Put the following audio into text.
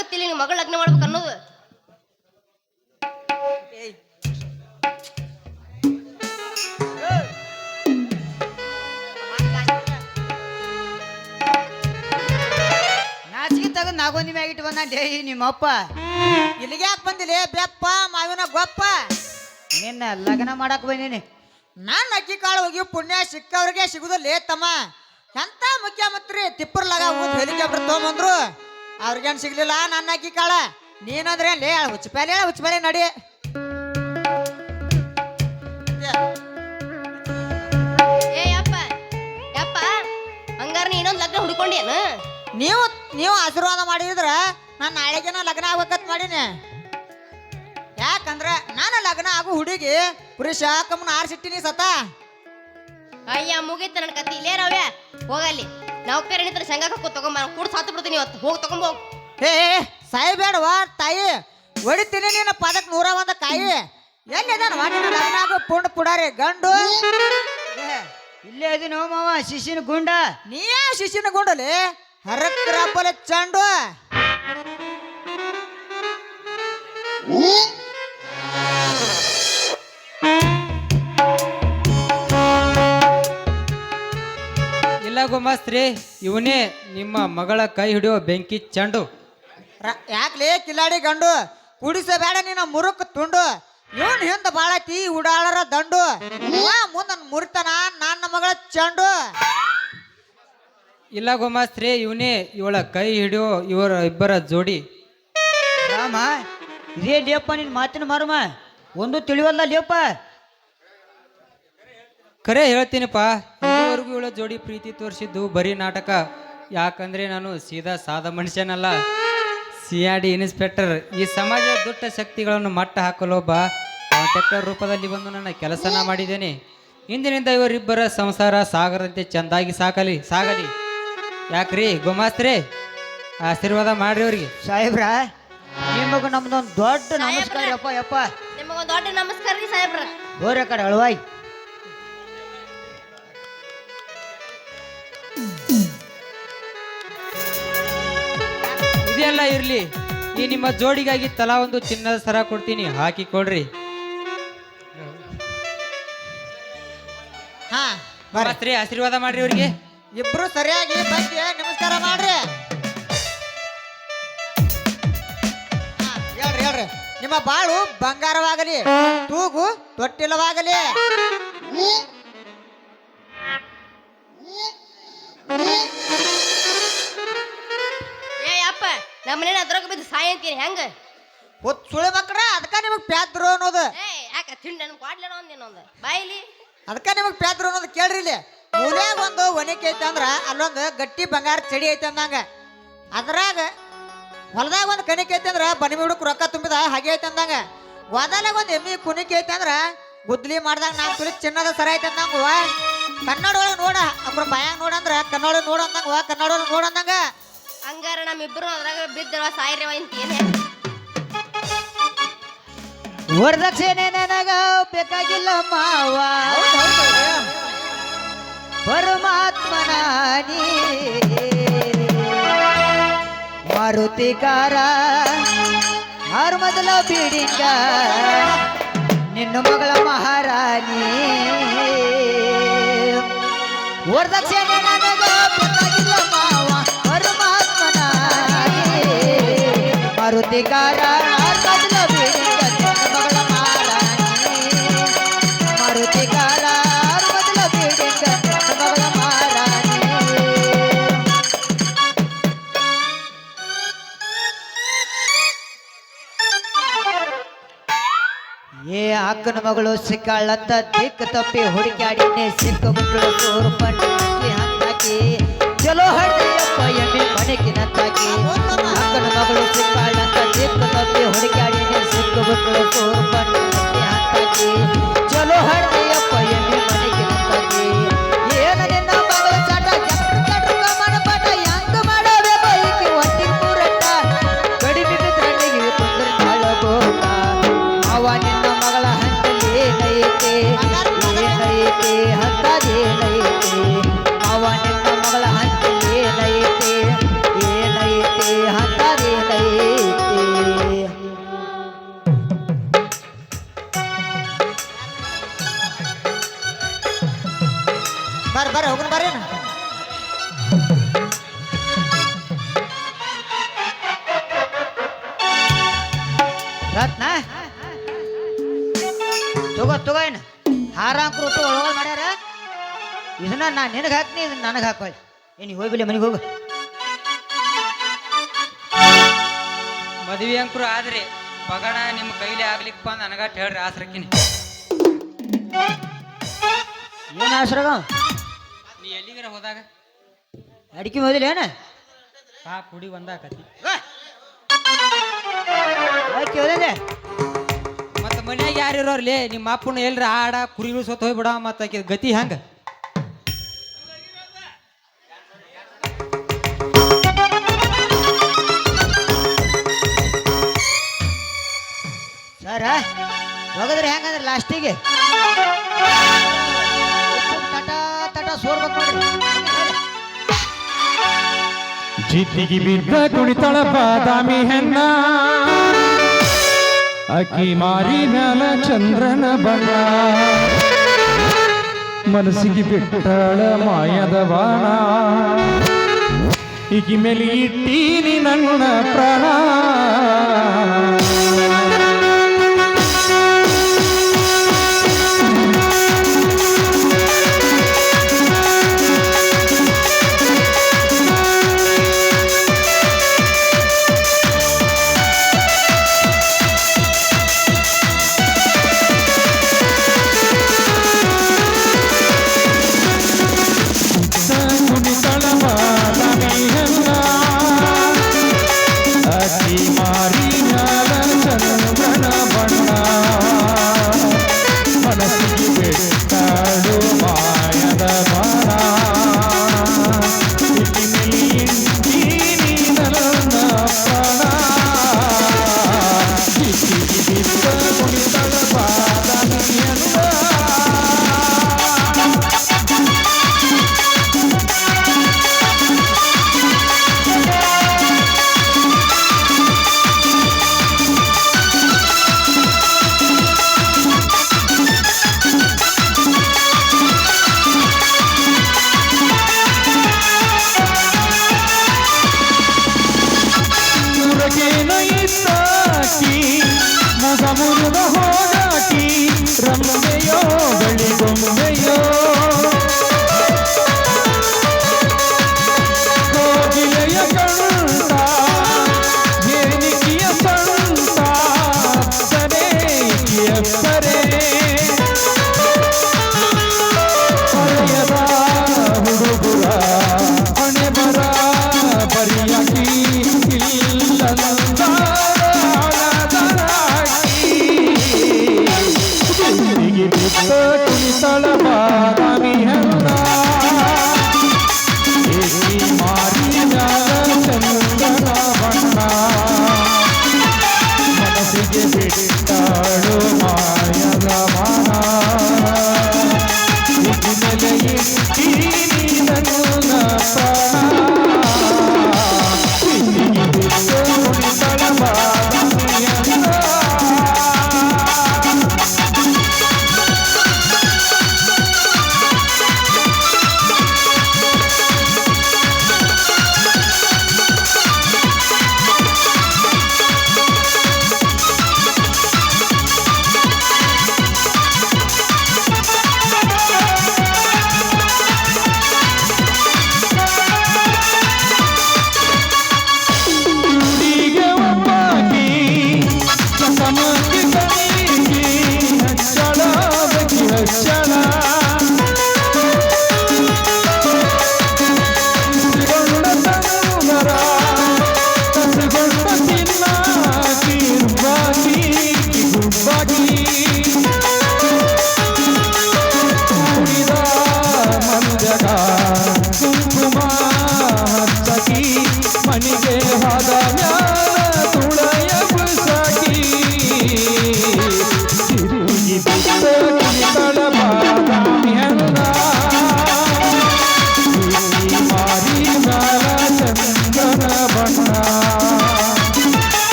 ಗೊತ್ತಾಗುತ್ತಿಲ್ಲ ನಿನ್ ಮಗಳ ಲಗ್ನ ಮಾಡ್ಬೇಕು ಅನ್ನೋದು. ನಾಚಿಗೆ ತಗದ್ ನಾಗೊಂದಿ ಮ್ಯಾಗಿಟ್ಟು ಬಂದ ನಿಮ್ಮಪ್ಪ. ಇಲ್ಲಿಗೆ ಯಾಕೆ ಬಂದಿಲ್ಲ ಬೆಪ್ಪ ಮಾವಿನ ಗೊಪ್ಪ? ನಿನ್ನ ಲಗ್ನ ಮಾಡಕ್ ಬಂದೀನಿ. ನಾನು ಅಕ್ಕಿ ಕಾಳು ಹೋಗಿ ಪುಣ್ಯ ಸಿಕ್ಕವ್ರಿಗೆ ಸಿಗುದಿಲ್ಲ ತಮ್ಮ. ಎಂತ ಮುಖ್ಯಮಂತ್ರಿ ತಿಪ್ಪರ್ಲಾಗ ಹೆಲಿಕಾಪ್ಟರ್ ತೊಗೊಂಬಂದ್ರು ಅವ್ರಿಗೇನು ಸಿಗ್ಲಿಲ್ಲ ನನ್ನ ಅಕ್ಕಿ ಕಾಳ. ನೀನಂದ್ರೆ ಲೇ ಹುಚ್ಚಬೇಳೆ ನಡಿ. ಏ ಯಪ್ಪ ಯಪ್ಪ, ಹಂಗಾರ ನೀ ಇನ್ನೊಂದು ಲಗ್ನ ಹುಡ್ಕೊಂಡೇನು? ನೀವು ಆಶೀರ್ವಾದ ಮಾಡಿದ್ರ ನಾನು ನಾಳೆಗೆನ ಲಗ್ನ ಆಗ್ಬೇಕಂತ ಮಾಡೀನಿ. ಯಾಕಂದ್ರೆ ನಾನು ಲಗ್ನ ಆಗು ಹುಡುಗಿ ಪುರುಷ ಕಮ್ಮನ ಆರ್ಸಿಟ್ಟಿನಿ ಸತ. ಅಯ್ಯ ಮುಗೀತ ನನ್ನ ಕತ್ತಿ. ಇಲ್ಲೇ ರವ್ಯ ಹೋಗಲ್ಲಿ ನಾವು ಕರೆ ನಿಂತರ ಶಂಗ ಹಾಕೋ ತಗೊಂಬ ಕೂಡ ಸಾತು ಬಿಡ್ತೀನಿ ಇವತ್ತು. ಹೋಗಿ ತಗೊಂಬೋಗ್. ಏ ಸಾಯ್ಬೇಡವ ತಾಯಿ, ಹೊಡಿತೀನಿ ನಿನ್ನ ಪದಕ್ 101 ಕಾಯಿ. ಎಲ್ಲಿದಾನ ಲಗ್ನ ಆಗು ಪುಂಡ್ ಪುಡಾರಿ ಗಂಡು. ಇಲ್ಲೇ ಇದೀನೋ ಮಾವ ಶಿಶಿನ ಗುಂಡ. ನೀಯಾ ಶಿಶಿನ ಗುಂಡಲಿ ಹರಕ್ರಪ್ಪಲೆ ಚಂಡು. ಇಲ್ಲ ಗುಮಾಸ್ತ್ರಿ, ಇವನೇ ನಿಮ್ಮ ಮಗಳ ಕೈ ಹಿಡಿಯೋ ಬೆಂಕಿ ಚಂಡು. ಯಾಕ್ಲೇ ಕಿಲಾಡಿ ಗಂಡು, ಕುಡಿಸಬೇಡ ನೀನು ಮುರುಕ್ ತುಂಡು. ಇವನ್ ಹಿಂದ ಬಾಳತಿ ಉಡಾಳರ ದಂಡು. ಮುಂದ ಮುರಿತನ ನನ್ನ ಮಗಳ ಚಂಡು. ಇಲ್ಲ ಗುಮಾಸ್ತ್ರಿ, ಇವನೇ ಇವಳ ಕೈ ಹಿಡಿಯೋ ಇವರ ಇಬ್ಬರ ಜೋಡಿ. ರಾಮ ಇದೇ ಲೇಪ್ಪ ನಿನ್ ಮಾತಿನ ಮರ್ಮ ಒಂದು ತಿಳಿವಲ್ಲ ಲೇಪ್ಪ. ಖರೆ ಹೇಳ್ತೀನಿಪ್ಪ, ಇದುವರೆಗೂ ಇವಳ ಜೋಡಿ ಪ್ರೀತಿ ತೋರಿಸಿದ್ದು ಬರೀ ನಾಟಕ. ಯಾಕಂದ್ರೆ ನಾನು ಸೀದಾ ಸಾದ ಮನುಷ್ಯನಲ್ಲ, CID ಇನ್ಸ್ಪೆಕ್ಟರ್. ಈ ಸಮಾಜದ ದುಷ್ಟ ಶಕ್ತಿಗಳನ್ನು ಮಟ್ಟ ಹಾಕಲು ಒಬ್ಬ ಕಾಂಟ್ರಾಕ್ಟರ್ ರೂಪದಲ್ಲಿ ಬಂದು ನನ್ನ ಕೆಲಸನ ಮಾಡಿದ್ದೇನೆ. ಇಂದಿನಿಂದ ಇವರಿಬ್ಬರ ಸಂಸಾರ ಸಾಗರಂತೆ ಚೆಂದಾಗಿ ಸಾಗಲಿ. ಯಾಕ್ರಿ ಗುಮಾಸ್ತ್ರಿ, ಆಶೀರ್ವಾದ ಮಾಡ್ರಿ ಅವ್ರಿಗೆ. ಸಾಹೇಬ್ರ ನಿಮಗ ನಮ್ದೊಂದು ದೊಡ್ಡ ನಮಸ್ಕಾರ ಯಪ್ಪ ಯಪ್ಪ. ನಿಮಗೊಂದು ದೊಡ್ಡ ನಮಸ್ಕಾರ ರೀ ಸಾಹೇಬ್ರ. ಹೋರ ಕಡೆ ಅಳವಾಯ್. ಇದೆಲ್ಲ ಇರ್ಲಿ, ಈ ನಿಮ್ಮ ಜೋಡಿಗಾಗಿ ತಲಾ ಒಂದು ಚಿನ್ನದ ಸರ ಕೊಡ್ತೀನಿ, ಹಾಕಿ ಕೊಡ್ರಿ. ಹಾ ಗುಮಾಸ್ತ್ರಿ ಆಶೀರ್ವಾದ ಮಾಡ್ರಿ ಅವ್ರಿಗೆ. ಇಬ್ರು ಸರಿಯಾಗಿ ಬಂದಿ ನಮಸ್ಕಾರ ಮಾಡ್ರಿ. ಹೇಳ್ರಿ ನಿಮ್ಮ ಬಾಳು ಬಂಗಾರವಾಗಲಿ, ತೂಗು ತೊಟ್ಟಿಲವಾಗಲಿ. ಏ ಯಪ್ಪ, ನಮ್ಮನೇನ ಅದ್ರಾಗ ಬಿದ್ದು ಸಾಯ ಅಂತೀನಿ ಹೆಂಗ? ಸುಳಿ ಮಕ್ಕಳ ಅದಕ್ಕ ನಿಮಗ್ ಪ್ಯಾದ್ರು ಅನ್ನೋದು. ಏ ಯಾಕ ತಿಂಡಿ ನನ್ ಕ್ವಾಡ್ಲೇನೋ ಒಂದೇನೊಂದು ಬಾಯಿಲಿ. ಅದಕ್ಕ ನಿಮಗ್ ಪ್ಯಾದ್ರು ಅನ್ನೋದು ಕೇಳ್ರಿ. ಇಲ್ಲಿ ಮೂಲ್ಯಾಗ ಒಂದು ಒಣಕೆ ಐತೆ ಅಂದ್ರ ಅಲ್ಲೊಂದು ಗಟ್ಟಿ ಬಂಗಾರ ಚಡಿ ಐತೆ ಅಂದಂಗ. ಅದ್ರಾಗ ಹೊಲದಾಗ ಒಂದು ಕಣಿಕೆ ಐತೆ ಅಂದ್ರ ಬನಿ ಹುಡುಕ್ ರೊಕ್ಕ ತುಂಬಿದ ಹಾಗೆ ಐತೆ ಅಂದಂಗ. ಗೋದಾಲಾಗ ಒಂದು ಎಮ್ಮಿ ಕುಣಿಕೆ ಐತೆ ಅಂದ್ರ ಗುದ್ಲಿ ಮಾಡ್ದಾಗ ನಾಲ್ಕು ತುಳಿ ಚಿನ್ನದ ಸರ ಐತೆ ಅಂದಂಗ. ಕನ್ನಡ ಒಳಗೆ ನೋಡ ಅಬ್ರ ಬಾಯಾಗ ನೋಡಂದ್ರ ಕನ್ನಡ ನೋಡ ಅಂದಂಗ, ಕನ್ನಡ ಒಳಗೆ ನೋಡ ಅಂದಂಗ. ಹಂಗಾರ ನಮ್ಮಿಬ್ರು ಅದ್ರಾಗ ಬಿದ್ದವ ಸಾಯಿರವ ಅಂತೀನಿ. ವರದಕ್ಷಿಣೆ ನನಗ ಬೇಕಾಗಿಲ್ಲ ಮಾವ, ಪರಮಾತ್ಮನ ನೀ ಮಾರುತಿಕಾರ ಆರು ಮೊದಲ ಬೀಡಿಂಗ ನಿನ್ನ ಮಗಳ ಮಹಾರಾಣಿ. ವರದಕ್ಷಿಣೆ ನನಗ ಬೇಕಾಗಿಲ್ಲ ಮಾವ, ಪರಮಾತ್ಮನ ಮಾರುತಿಕಾರ ಆರು ಮೊದಲ ಬೀಡಿಂಗ ನಿನ್ನ ಮಗಳ ಮಹಾರಾಣಿ. ಮಾರುತಿಕಾರ ಆರು ಮೊದಲ ಬೀಡಿಂಗ ನಿನ್ನ ಮಗಳ ಮಹಾರಾಣಿ. ಏ ಅಕ್ಕನ ಮಗಳು ಸಿಕ್ಕಾಳಂತ ದಿಕ್ಕ ತಪ್ಪಿ ಹುಡುಕಾಡಿನೇ ಸಿಕ್ಕಬಿಟ್ಳು ಸೋರು ಪಟ್ಟಿ ಹಾಕಿ ಚಲೋ ಹಳ್ಳಿಯಪ್ಪ ಎಮ್ಮೆ ಮನೆಗಿನಂತಾಗಿ. ಅಕ್ಕನ ಮಗಳು ಸಿಕ್ಕಾಳಂತ ದಿಕ್ಕ ತಪ್ಪಿ ಹುಡುಕಾಡಿನೇ ಸಿಕ್ಕಬಿಟ್ಳು ಸೋರು ಪಟ್ಟಿ ಹಾಕಿ ಚಲೋ ಹಳ್ಳಿಯಪ್ಪ ಎಮ್ಮೆ ಮನೆಗಿನಂತಾಗಿ. ಏನ ನಿನ್ನ ಮಗಳ ಚಟ ಕಟ್ಟ ಮನಪಾಟ ಹೆಂಗ ಮಾಡಬೇಕು ಈಕೆ ಒಟ್ಟಿಗೆ ಮೂರಟ್ಟ ಕಡಿಮೆ ಮಿತ್ರನಿಗೆ ಕುಂದ್ರ ತಾಳಗೋಟ. ಅವ ನಿನ್ನ ಮಗಳ ಹಂತಲಿ ಏನೈತೆ ಏನೈತೆ ಹಂತದೇನೈತೆ. ಅವ ನಿನ್ನ ಮಗಳ ಹಂತಲಿ ಏನೈತೆ ಏನೈತೆ ಹಂತದೇನೈತೆ. ರತ್ನ ತಗೋ ಏನು ಹಾರ ಹಾಕ್ರು ಒಳಗ ಮಾಡ್ಯಾರ ಇದನ್ನ ನಾ ನಿನಗೆ ಹಾಕ್ತೀನಿ ಇದನ್ನ ನನಗೆ ಹಾಕೊಳ್ಳಿ ಏನು ಹೋಗ್ಬಿಲ್ಲ ಮನೆಗೆ ಹೋಗು ಮದುವೆ ಅಂಕರು ಆದ್ರಿ ಪಗಣ ನಿಮ್ಮ ಕೈಲಿ ಆಗ್ಲಿಕ್ಕಪ್ಪ ನನಗಾಟ್ ಹೇಳ್ರಿ ಆಸರಕ್ಕಿನಿ ಏನು ಆಶ್ರಗ ನೀ ಎಲ್ಲಿಗಾರ ಹೋದಾಗ ಅಡಿಕೆ ಹೋದಿಲ್ಲ ಏನು ಪಾ ಕುಡಿ ಒಂದಾಕತಿ ಯಾಕೆ ಹೋದಿದೆ ಮತ್ತೆ ಮನ್ಯಾಗ ಯಾರು ಇರೋರ್ಲಿ ನಿಮ್ಮ ಅಪ್ಪನ ಎಲ್ರ ಆಡ ಕುರಿಗಳು ಸೊತ್ತು ಹೋಗ್ಬಿಡ ಮತ್ತೆ ಆಕಿ ಗತಿ ಹಂಗ ಸರ ಹೋಗದ್ರಿ ಹೆಂಗಂದ್ರೆ ಲಾಸ್ಟಿಗೆ ತಟ ತಟ ಸೋರ್ಬೇಕು ನೋಡ್ರಿ ಚಿತಿಗಿ ಬಿದ್ದ ಕುಣಿತಳ ಬಾದಾಮಿ ಹೆಣ್ಣ ಅಕ್ಕಿ ಮಾರಿ ಮ್ಯಾಲ ಚಂದ್ರನ ಬಣ್ಣ ಮನಸ್ಸಿಗೆ ಬಿಟ್ಟಳ ಮಾಯದ ಬಾಣ ಈಕಿ ಮೇಲೆ ಇಟ್ಟೀನಿ ನನ್ನ ಪ್ರಾಣ ಮುಗ ಮುರಿದ ಹೋದ